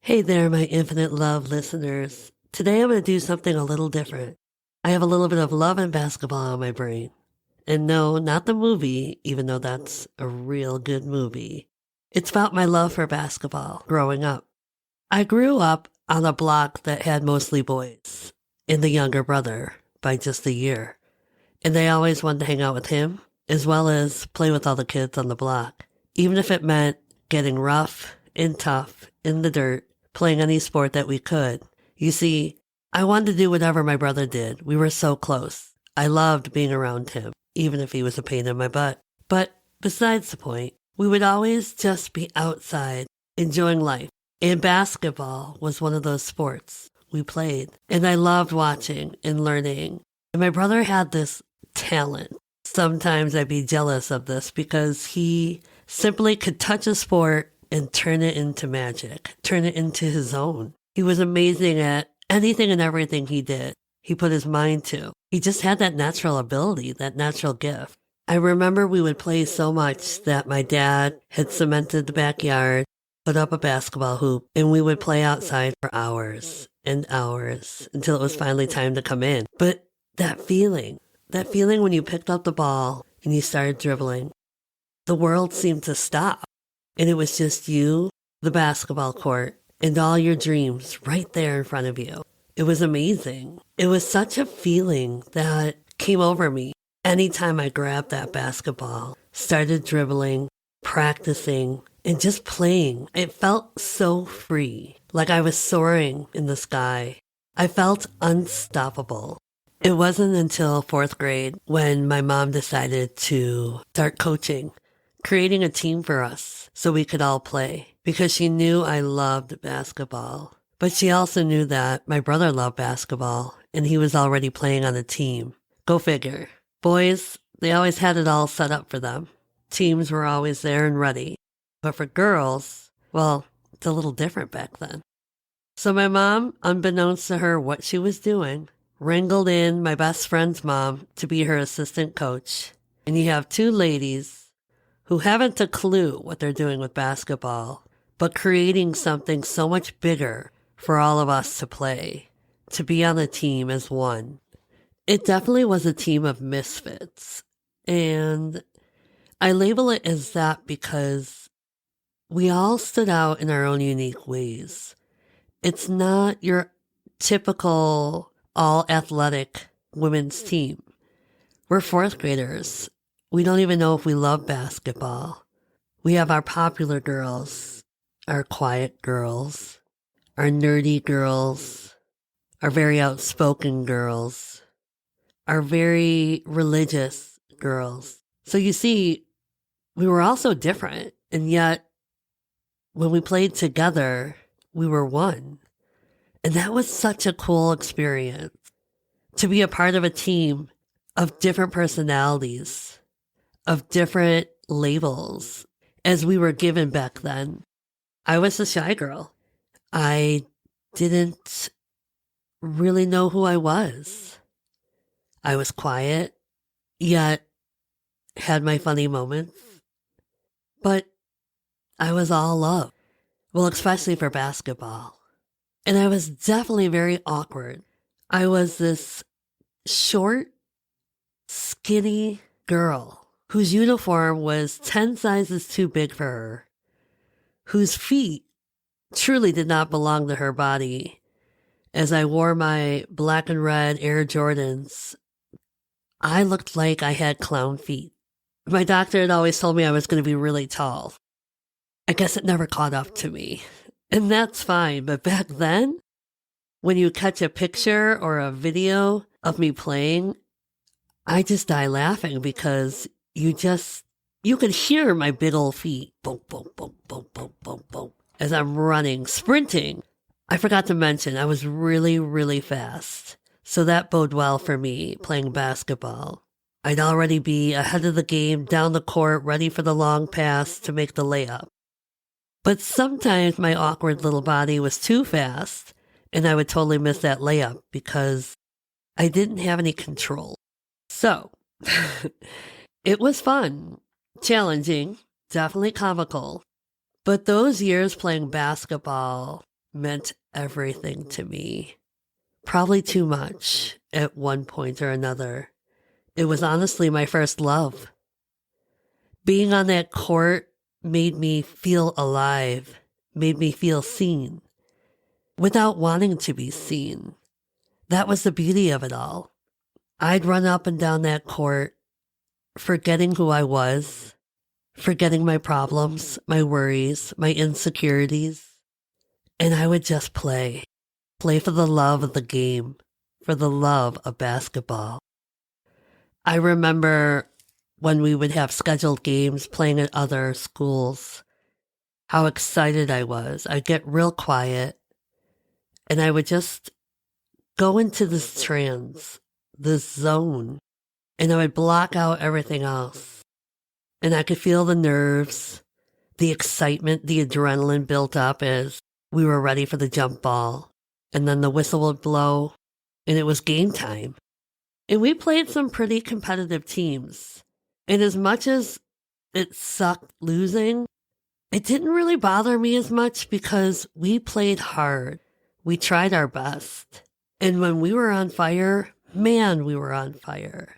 Hey there, my infinite love listeners. Today I'm going to do something a little different. I have a little bit of love and basketball on my brain. And no, not the movie, even though that's a real good movie. It's about my love for basketball growing up. I grew up on a block that had mostly boys and the younger brother by just a year. And I always wanted to hang out with him as well as play with all the kids on the block, even if it meant getting rough and tough in the dirt, playing any sport that we could. You see, I wanted to do whatever my brother did. We were so close. I loved being around him, even if he was a pain in my butt. But besides the point, we would always just be outside, enjoying life. And basketball was one of those sports we played. And I loved watching and learning. And my brother had this talent. Sometimes I'd be jealous of this because he simply could touch a sport and turn it into magic, turn it into his own. He was amazing at anything and everything he did. He put his mind to. He just had that natural ability, that natural gift. I remember we would play so much that my dad had cemented the backyard, put up a basketball hoop, and we would play outside for hours and hours until it was finally time to come in. But that feeling when you picked up the ball and you started dribbling, the world seemed to stop. And it was just you, the basketball court, and all your dreams right there in front of you. It was amazing. It was such a feeling that came over me anytime I grabbed that basketball, started dribbling, practicing, and just playing. It felt so free, like I was soaring in the sky. I felt unstoppable. It wasn't until fourth grade when my mom decided to start coaching, creating a team for us so we could all play, because she knew I loved basketball. But she also knew that my brother loved basketball and he was already playing on a team. Go figure. Boys, they always had it all set up for them. Teams were always there and ready. But for girls, well, it's a little different back then. So my mom, unbeknownst to her what she was doing, wrangled in my best friend's mom to be her assistant coach. And you have two ladies who haven't a clue what they're doing with basketball, but creating something so much bigger for all of us to play, to be on a team as one. It definitely was a team of misfits. And I label it as that because we all stood out in our own unique ways. It's not your typical all-athletic women's team. We're fourth graders. We don't even know if we love basketball. We have our popular girls, our quiet girls, our nerdy girls, our very outspoken girls, our very religious girls. So you see, we were all so different, and yet when we played together, we were one. And that was such a cool experience, to be a part of a team of different personalities, of different labels, as we were given back then. I was a shy girl. I didn't really know who I was. I was quiet, yet had my funny moments. But I was all love. Well, especially for basketball. And I was definitely very awkward. I was this short, skinny girl whose uniform was 10 sizes too big for her, whose feet truly did not belong to her body. As I wore my black and red Air Jordans, I looked like I had clown feet. My doctor had always told me I was going to be really tall. I guess it never caught up to me. And that's fine, but back then, when you catch a picture or a video of me playing, I just die laughing because you could hear my big old feet, boom, boom, boom, boom, boom, boom, boom, as I'm running, sprinting. I forgot to mention, I was really, really fast. So that bode well for me playing basketball. I'd already be ahead of the game, down the court, ready for the long pass to make the layup. But sometimes my awkward little body was too fast, and I would totally miss that layup because I didn't have any control. So, it was fun, challenging, definitely comical. But those years playing basketball meant everything to me. Probably too much at one point or another. It was honestly my first love. Being on that court made me feel alive, made me feel seen, without wanting to be seen. That was the beauty of it all. I'd run up and down that court, forgetting who I was, forgetting my problems, my worries, my insecurities, and I would just play. Play for the love of the game, for the love of basketball. I remember when we would have scheduled games playing at other schools, how excited I was. I'd get real quiet, and I would just go into this trance, this zone, and I would block out everything else. And I could feel the nerves, the excitement, the adrenaline built up as we were ready for the jump ball. And then the whistle would blow, and it was game time. And we played some pretty competitive teams. And as much as it sucked losing, it didn't really bother me as much because we played hard. We tried our best. And when we were on fire, man, we were on fire.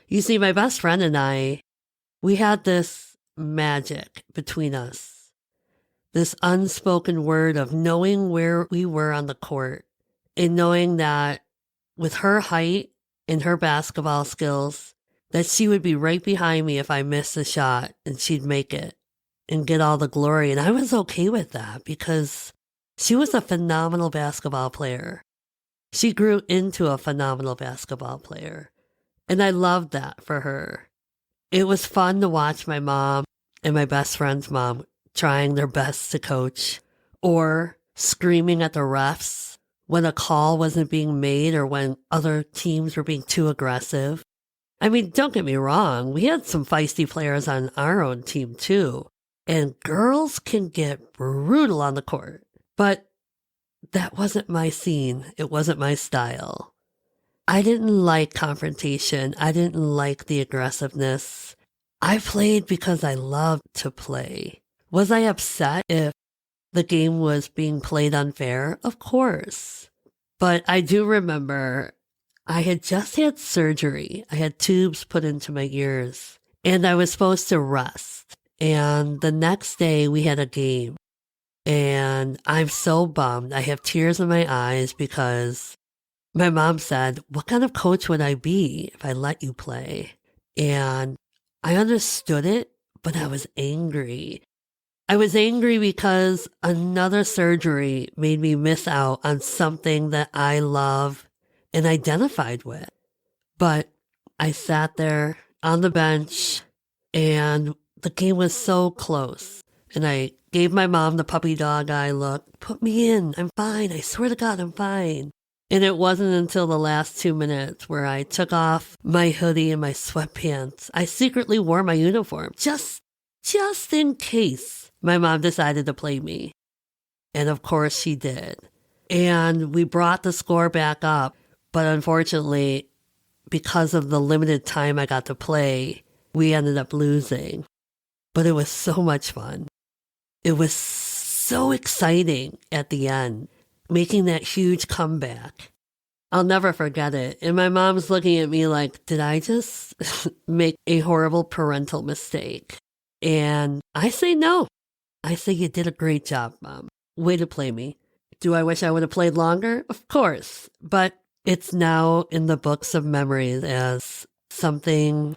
You see, my best friend and I, we had this magic between us. This unspoken word of knowing where we were on the court and knowing that with her height and her basketball skills, that she would be right behind me if I missed a shot and she'd make it and get all the glory. And I was okay with that because she was a phenomenal basketball player. She grew into a phenomenal basketball player. And I loved that for her. It was fun to watch my mom and my best friend's mom trying their best to coach or screaming at the refs when a call wasn't being made or when other teams were being too aggressive. I mean, don't get me wrong. We had some feisty players on our own team too. And girls can get brutal on the court. But that wasn't my scene. It wasn't my style. I didn't like confrontation. I didn't like the aggressiveness. I played because I loved to play. Was I upset if the game was being played unfair? Of course. But I do remember I had just had surgery. I had tubes put into my ears and I was supposed to rest. And the next day we had a game and I'm so bummed. I have tears in my eyes because my mom said, what kind of coach would I be if I let you play? And I understood it, but I was angry. I was angry because another surgery made me miss out on something that I love and identified with. But I sat there on the bench and the game was so close. And I gave my mom the puppy dog eye look. Put me in. I'm fine. I swear to God, I'm fine. And it wasn't until the last 2 minutes where I took off my hoodie and my sweatpants. I secretly wore my uniform just in case my mom decided to play me. And of course she did. And we brought the score back up. But unfortunately, because of the limited time I got to play, we ended up losing. But it was so much fun. It was so exciting at the end, making that huge comeback. I'll never forget it. And my mom's looking at me like, did I just make a horrible parental mistake? And I say no. I say you did a great job, Mom. Way to play me. Do I wish I would have played longer? Of course. But it's now in the books of memories as something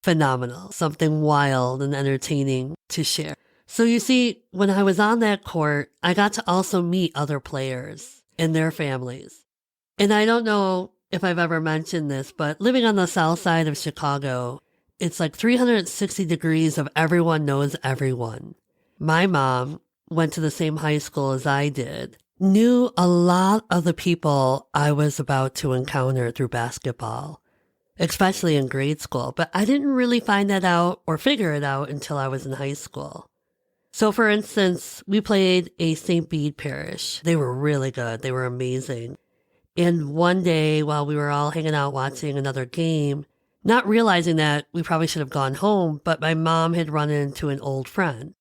phenomenal, something wild and entertaining to share. So you see, when I was on that court, I got to also meet other players and their families. And I don't know if I've ever mentioned this, but living on the south side of Chicago, it's like 360 degrees of everyone knows everyone. My mom went to the same high school as I did, knew a lot of the people I was about to encounter through basketball, especially in grade school. But I didn't really find that out or figure it out until I was in high school. So for instance, we played a St. Bede parish. They were really good. They were amazing. And one day while we were all hanging out watching another game, not realizing that we probably should have gone home, but my mom had run into an old friend.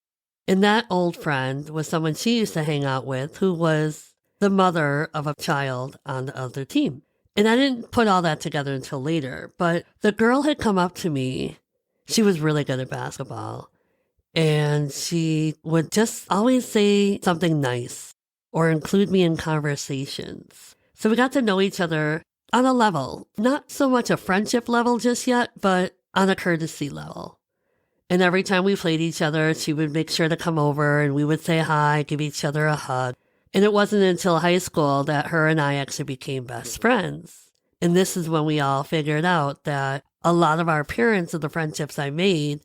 And that old friend was someone she used to hang out with who was the mother of a child on the other team. And I didn't put all that together until later, but the girl had come up to me. She was really good at basketball. And she would just always say something nice or include me in conversations. So we got to know each other on a level, not so much a friendship level just yet, but on a courtesy level. And every time we played each other, she would make sure to come over and we would say hi, give each other a hug. And it wasn't until high school that her and I actually became best friends. And this is when we all figured out that a lot of our parents and the friendships I made,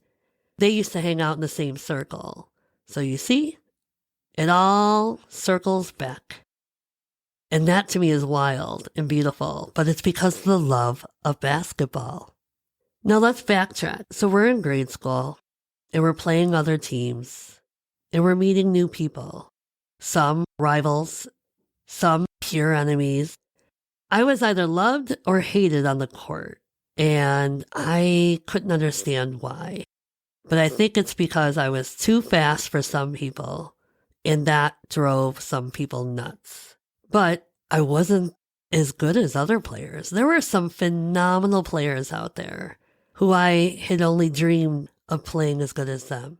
they used to hang out in the same circle. So you see, it all circles back. And that to me is wild and beautiful, but it's because of the love of basketball. Now let's backtrack. So we're in grade school and we're playing other teams and we're meeting new people. Some rivals, some pure enemies. I was either loved or hated on the court and I couldn't understand why. But I think it's because I was too fast for some people and that drove some people nuts. But I wasn't as good as other players. There were some phenomenal players out there who I had only dreamed of playing as good as them.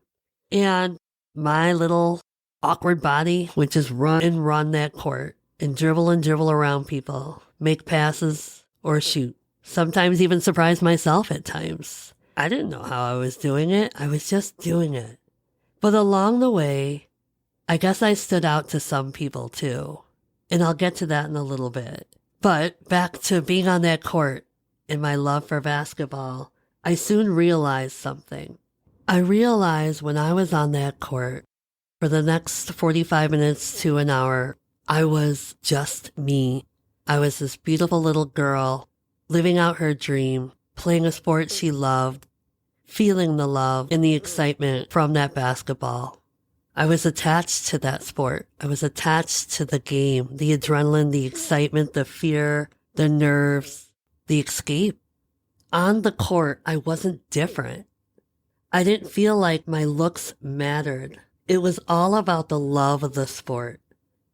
And my little awkward body would just run and run that court and dribble around people, make passes or shoot. Sometimes even surprise myself at times. I didn't know how I was doing it. I was just doing it. But along the way, I guess I stood out to some people too. And I'll get to that in a little bit. But back to being on that court and my love for basketball, I soon realized something. I realized when I was on that court, for the next 45 minutes to an hour, I was just me. I was this beautiful little girl, living out her dream, playing a sport she loved, feeling the love and the excitement from that basketball. I was attached to that sport. I was attached to the game, the adrenaline, the excitement, the fear, the nerves, the escape. On the court, I wasn't different. I didn't feel like my looks mattered. It was all about the love of the sport.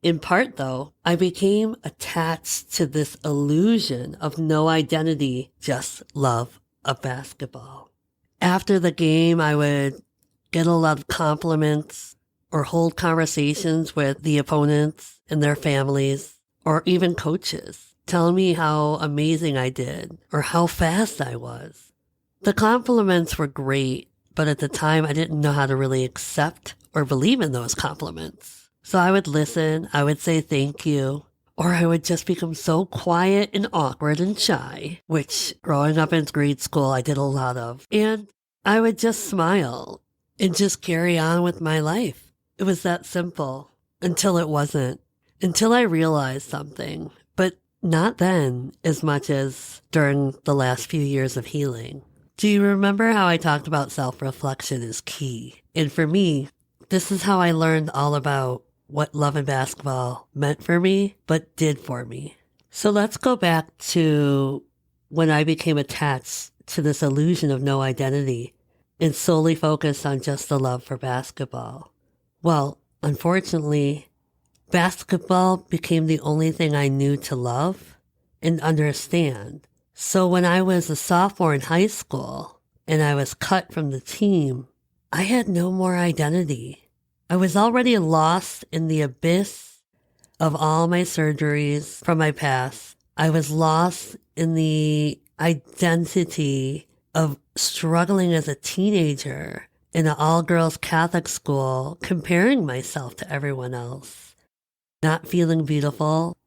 In part, though, I became attached to this illusion of no identity, just love of basketball. After the game, I would get a lot of compliments or hold conversations with the opponents and their families, or even coaches, telling me how amazing I did or how fast I was. The compliments were great, but at the time I didn't know how to really accept or believe in those compliments. So I would listen, I would say thank you, or I would just become so quiet and awkward and shy, which growing up in grade school I did a lot of. And I would just smile and just carry on with my life. It was that simple until it wasn't, until I realized something, but not then as much as during the last few years of healing. Do you remember how I talked about self-reflection is key? And for me, this is how I learned all about what love and basketball meant for me, but did for me. So let's go back to when I became attached to this illusion of no identity and solely focused on just the love for basketball. Well, unfortunately, basketball became the only thing I knew to love and understand. So when I was a sophomore in high school and I was cut from the team, I had no more identity. I was already lost in the abyss of all my surgeries from my past. I was lost in the identity of struggling as a teenager in an all-girls Catholic school, comparing myself to everyone else, not feeling beautiful,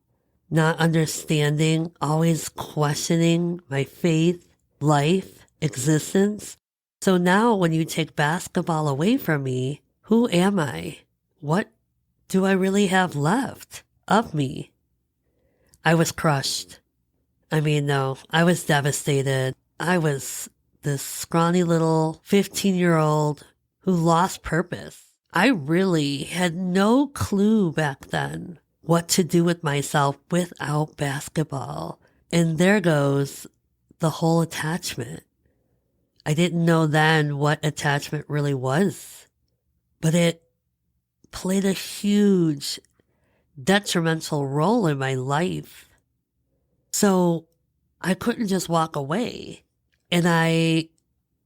not understanding, always questioning my faith, life, existence. So now when you take basketball away from me, who am I? What do I really have left of me? I was crushed. I was devastated. I was this scrawny little 15-year-old who lost purpose. I really had no clue back then what to do with myself without basketball. And there goes the whole attachment. I didn't know then what attachment really was, but it played a huge detrimental role in my life. So I couldn't just walk away. And I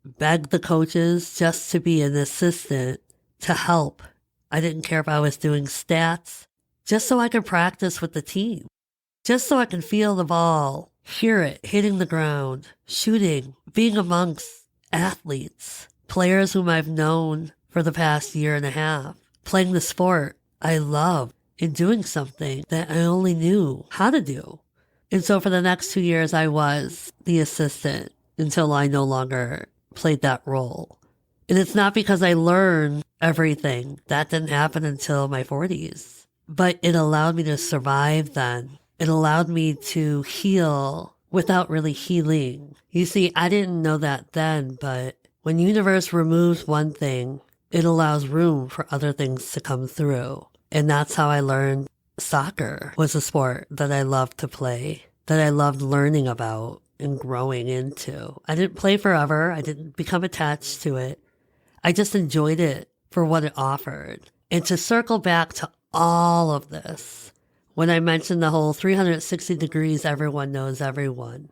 begged the coaches just to be an assistant to help. I didn't care if I was doing stats, just so I could practice with the team, just so I can feel the ball, hear it hitting the ground, shooting, being amongst athletes, players whom I've known for the past year and a half, playing the sport I love and doing something that I only knew how to do. And so for the next 2 years, I was the assistant until I no longer played that role. And it's not because I learned everything. That didn't happen until my 40s. But it allowed me to survive then. It allowed me to heal without really healing. You see, I didn't know that then, but when the universe removes one thing, it allows room for other things to come through. And that's how I learned soccer was a sport that I loved to play, that I loved learning about and growing into. I didn't play forever. I didn't become attached to it. I just enjoyed it for what it offered. And to circle back to all of this, when I mentioned the whole 360 degrees, everyone knows everyone.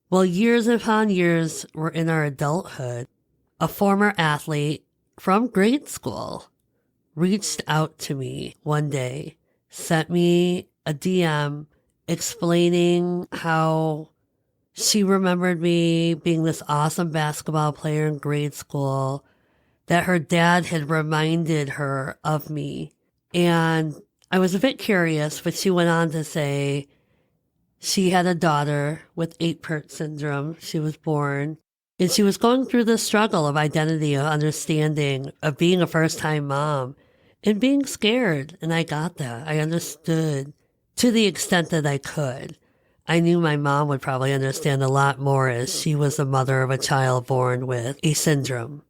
Well, years upon years were in our adulthood. A former athlete from grade school reached out to me one day, sent me a DM explaining how she remembered me being this awesome basketball player in grade school, that her dad had reminded her of me. And I was a bit curious, but she went on to say she had a daughter with 8-PERT syndrome. She was born, and she was going through the struggle of identity, of understanding, of being a first-time mom and being scared. And I got that. I understood to the extent that I could. I knew my mom would probably understand a lot more, as she was the mother of a child born with a syndrome.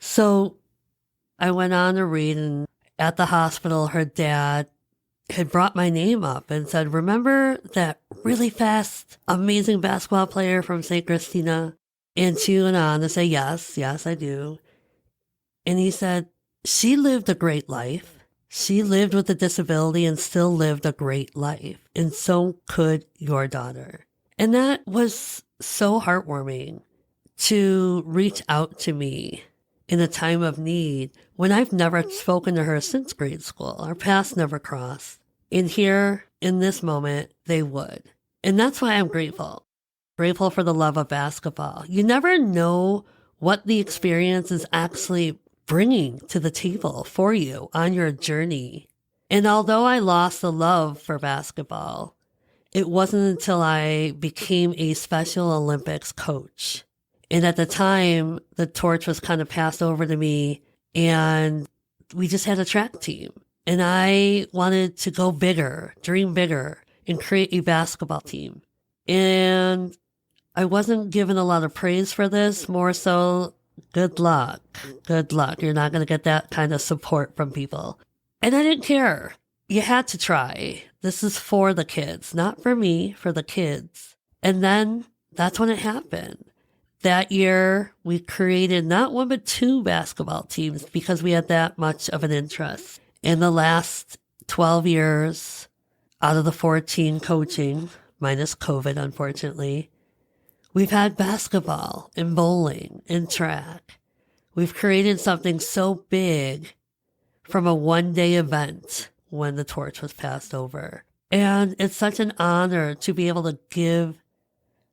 So I went on to read, and at the hospital, her dad had brought my name up and said, "Remember that really fast, amazing basketball player from St. Christina?" And she went on to say, yes, I do. And he said, "She lived a great life. She lived with a disability and still lived a great life. And so could your daughter." And that was so heartwarming, to reach out to me in a time of need when I've never spoken to her since grade school. Our paths never crossed. And here, in this moment, they would. And that's why I'm grateful. Grateful for the love of basketball. You never know what the experience is actually bringing to the table for you on your journey. And although I lost the love for basketball, it wasn't until I became a Special Olympics coach. And at the time, the torch was kind of passed over to me, and we just had a track team. And I wanted to go bigger, dream bigger, and create a basketball team. And I wasn't given a lot of praise for this, more so, good luck. Good luck. You're not going to get that kind of support from people. And I didn't care. You had to try. This is for the kids, not for me, for the kids. And then that's when it happened. That year, we created not one but 2 basketball teams because we had that much of an interest. In the last 12 years, out of the 14 coaching, minus COVID, unfortunately, we've had basketball and bowling and track. We've created something so big from a one-day event when the torch was passed over. And it's such an honor to be able to give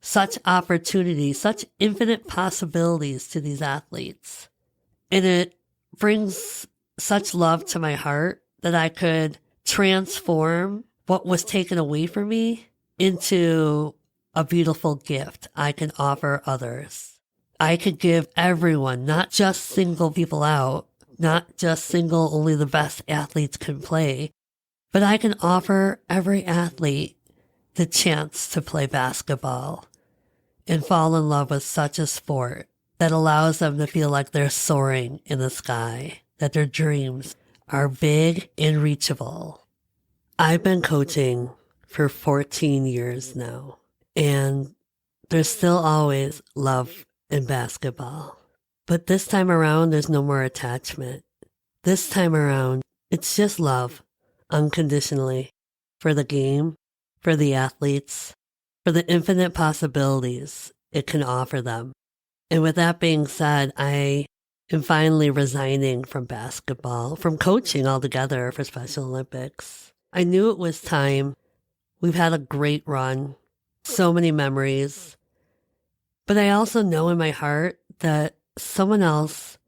such opportunities, such infinite possibilities to these athletes. And it brings such love to my heart that I could transform what was taken away from me into a beautiful gift I can offer others. I could give everyone, not just single people out, not just single only the best athletes can play, but I can offer every athlete the chance to play basketball and fall in love with such a sport that allows them to feel like they're soaring in the sky, that their dreams are big and reachable. I've been coaching for 14 years now, and there's still always love in basketball. But this time around, there's no more attachment. This time around, It's just love, unconditionally, for the game, for the athletes, for the infinite possibilities it can offer them. And with that being said, I am finally resigning from basketball, from coaching altogether for Special Olympics. I knew it was time. We've had a great run, so many memories. But I also know in my heart that someone else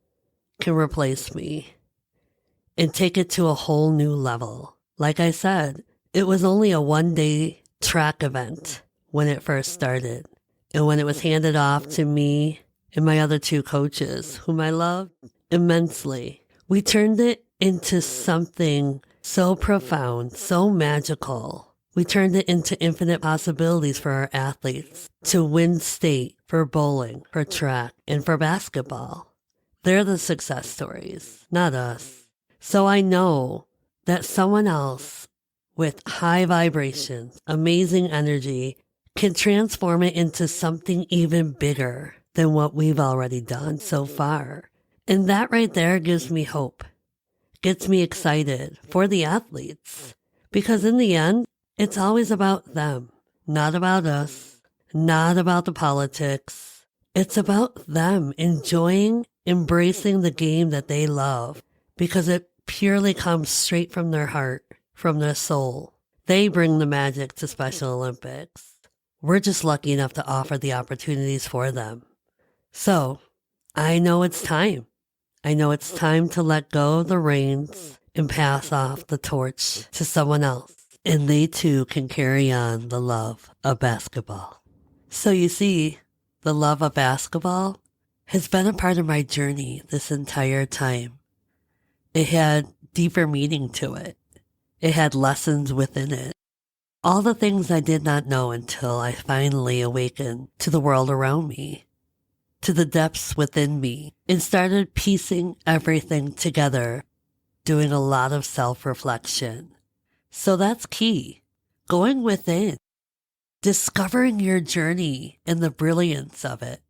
can replace me and take it to a whole new level. Like I said, it was only a one-day track event when it first started. And when it was handed off to me and my other two coaches, whom I loved immensely, we turned it into something so profound, so magical. We turned it into infinite possibilities for our athletes to win state for bowling, for track, and for basketball. They're the success stories, not us. So I know that someone else with high vibrations, amazing energy, can transform it into something even bigger than what we've already done so far. And that right there gives me hope, gets me excited for the athletes. Because in the end, it's always about them, not about us, not about the politics. It's about them enjoying, embracing the game that they love, because it purely comes straight from their heart, from their soul. They bring the magic to Special Olympics. We're just lucky enough to offer the opportunities for them. So, I know it's time. I know it's time to let go of the reins and pass off the torch to someone else. And they too can carry on the love of basketball. So you see, the love of basketball has been a part of my journey this entire time. It had deeper meaning to it. It had lessons within it. All the things I did not know until I finally awakened to the world around me, to the depths within me, and started piecing everything together, doing a lot of self-reflection. So that's key. Going within, discovering your journey and the brilliance of it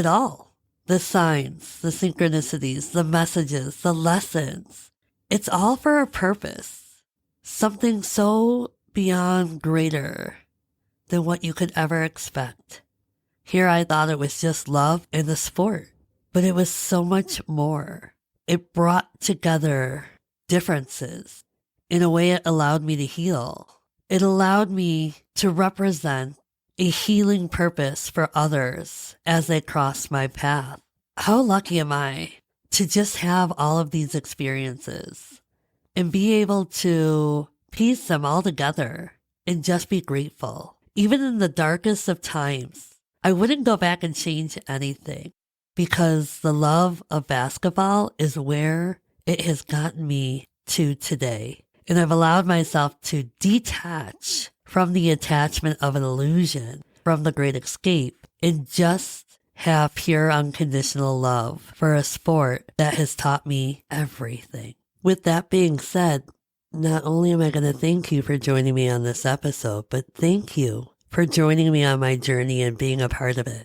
all. The signs, the synchronicities, the messages, the lessons. It's all for a purpose. Something so beyond greater than what you could ever expect. Here I thought it was just love and the sport, but it was so much more. It brought together differences. In a way, it allowed me to heal. It allowed me to represent a healing purpose for others as they cross my path. How lucky am I to just have all of these experiences and be able to piece them all together and just be grateful. Even in the darkest of times, I wouldn't go back and change anything because the love of basketball is where it has gotten me to today. And I've allowed myself to detach from the attachment of an illusion, from the great escape, and just have pure unconditional love for a sport that has taught me everything. With that being said, not only am I going to thank you for joining me on this episode, but thank you for joining me on my journey and being a part of it.